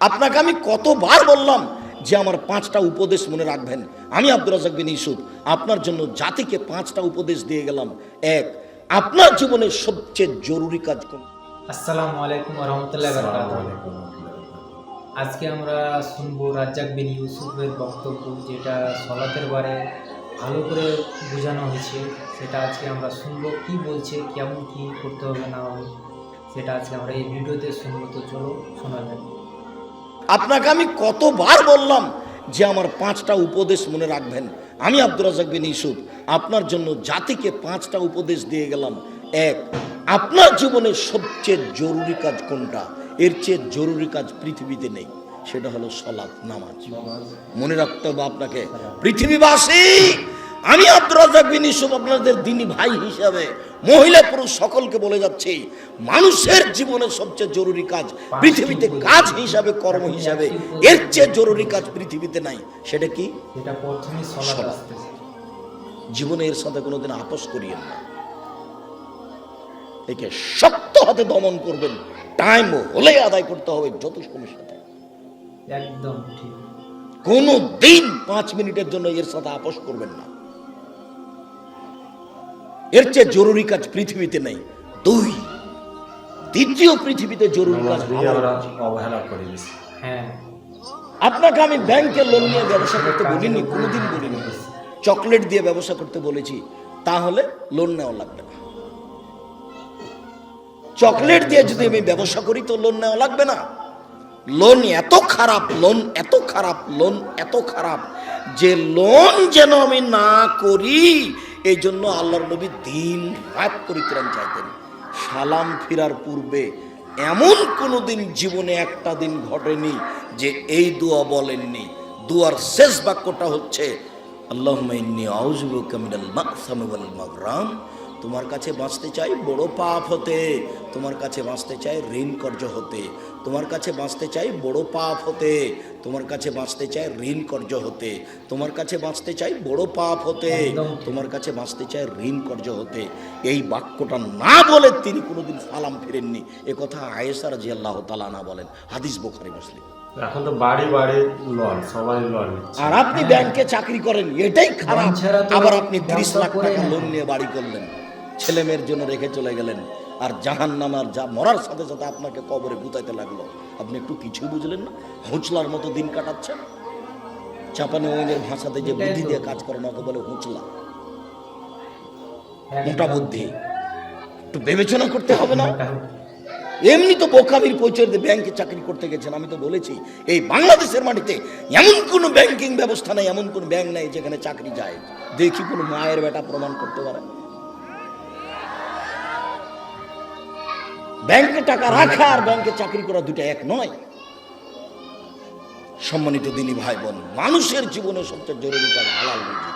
আপনাকে আমি কতবার বললাম যে আমার 5টা উপদেশ মনে রাখবেন। আমি আব্দুর রাজ্জাক বিন ইউসুফ আপনার জন্য জাতিকে 5টা উপদেশ দিয়ে গেলাম। এক, আপনার জীবনের সবচেয়ে জরুরি কাজ কোন? আসসালামু আলাইকুম ওয়া রাহমাতুল্লাহি ওয়া বারাকাতুহু। আজকে আমরা শুনবো রাজ্জাক বিন ইউসুফের বক্তব্য, যেটা সলাতের বারে ভালো করে বোঝানো হয়েছে। সেটা আজকে আমরা শুনবো, কি বলছে, কেমন কি করতে হবে না হবে, সেটা আজকে আমরা এই ভিডিওতে শুনবো। তো চলো শোনাবেন। আপনাকে আমি কতবার বললাম যে আমার 5টা উপদেশ মনে রাখবেন। আমি আব্দুর রাজ্জাক বিন ইউসুফ আপনার জন্য জাতিকে 5টা উপদেশ দিয়ে গেলাম। এক, আপনার জীবনের সবচেয়ে জরুরি কাজ কোনটা? এর চেয়ে জরুরি কাজ পৃথিবীতে নেই, সেটা হলো সালাত, নামাজ। মনে রাখতে হবে আপনাকে। পৃথিবীবাসী, আমি আব্দুর রাজ্জাক বিন ইউসুফ আপনাদের দ্বীনি ভাই হিসাবে মহিলা পুরুষ সকলকে বলে যাচ্ছি, মানুষের জীবনের সবচেয়ে জরুরি কাজ পৃথিবীতে কাজ হিসাবে, কর্ম হিসাবে, এর চেয়ে জরুরি কাজ পৃথিবীতে নাই। সেটা কি? এটা প্রথমেই সলাত আসতেছে। জীবনে এর সাথে কোনোদিন আপোষ করিয়েন না। একে শক্ত হাতে দমন করবেন, টাইম হলে আদায় করতে হবে যত সময়ের সাথে। একদম ঠিক। কোনো দিন 5 মিনিটের জন্য এর সাথে আপোষ করবেন না। এর চেয়ে জরুরি কাজ পৃথিবীতে নেই। দুই, দ্বিতীয় পৃথিবীতে জরুরি কাজ অবহেলা করে দিচ্ছি। হ্যাঁ, আপনাকে আমি ব্যাংকে লোন নিয়ে ব্যবসা করতে বলিনি, কোনোদিন বলিনি। চকলেট দিয়ে ব্যবসা করতে বলেছি, তাহলে লোন নেওয়া লাগবে না। চকলেট দিয়ে যদি আমি ব্যবসা করি তো লোন নেওয়া লাগবে না। লোন এত খারাপ, লোন এত খারাপ, লোন এত খারাপ যে লোন যেন আমি না করি, এই জন্য আল্লাহর নবী দিন রাত পরিত্রাণ চাইতেন। সালাম ফিরার পূর্বে এমন কোনো দিন জীবনে একটা দিন ঘটেনি যে এই দোয়া বলেননি। দোয়ার শেষ বাক্যটা হচ্ছে আল্লাহুম্মা ইন্নী আউযু বিকা মিনাল মাগসামি ওয়াল মাগরাম। তোমার কাছে বাঁচতে চাই বড় পাপ হতে, তোমার কাছে বাঁচতে চাই ঋণ কর্য হতে, তোমার কাছে বাঁচতে চাই বড় পাপ হতে, তোমার কাছে বাঁচতে চাই ঋণ কর্য হতে, তোমার কাছে বাঁচতে চাই বড় পাপ হতে, তোমার কাছে বাঁচতে চাই ঋণ কর্য হতে। এই বাক্যটা না বলে তিনি কোনোদিন সালাম ফিরেননি। এ কথা আয়েশা রাদিয়াল্লাহু তাআলা আনহা বলেন, হাদিস বুখারী মুসলিম। এখন তো বাড়ি বাড়ি লোন, সবাই লোন নিচ্ছে। আর আপনি ব্যাংকে চাকরি করেন, এটাই খারাপ। লোন ছাড়া তো আবার আপনি 30 ব্যবসা লাখ করে টাকা না। লোন নিয়ে বাড়ি করলেন, ছেলে মেয়ের জন্য রেখে চলে গেলেন, আর জাহান্নামার যা মরার সাথে সাথে আপনাকে কবরে গুতাইতে লাগলো। আপনি একটু কিছুই বুঝলেন না, হুঁচলার মতো দিন কাটাচ্ছেন। চাপানি ওইনের ভাষাতে যে বুদ্ধি দিয়ে কাজ করে না, ওকে বলে হুঁচলা, মোটা বুদ্ধি। একটু বিবেচনা করতে হবে না? এমনি তো বোকামির পরিচয় দিয়ে ব্যাংকে চাকরি করতে গেছেন। আমি তো বলেছি এই বাংলাদেশের মাটিতে এমন কোনো ব্যাংকিং ব্যবস্থা নেই, এমন কোনো ব্যাংক নেই যেখানে চাকরি যায়। দেখি কোনো মায়ের বেটা প্রমাণ করতে পারে। ব্যাংকে টাকা রাখা আর ব্যাংকে চাকরি করা দুটো এক নয়। সম্মানিত দিনী ভাই বোন, মানুষের জীবনে সবচেয়ে জরুরি কাজ হালাল রুজি।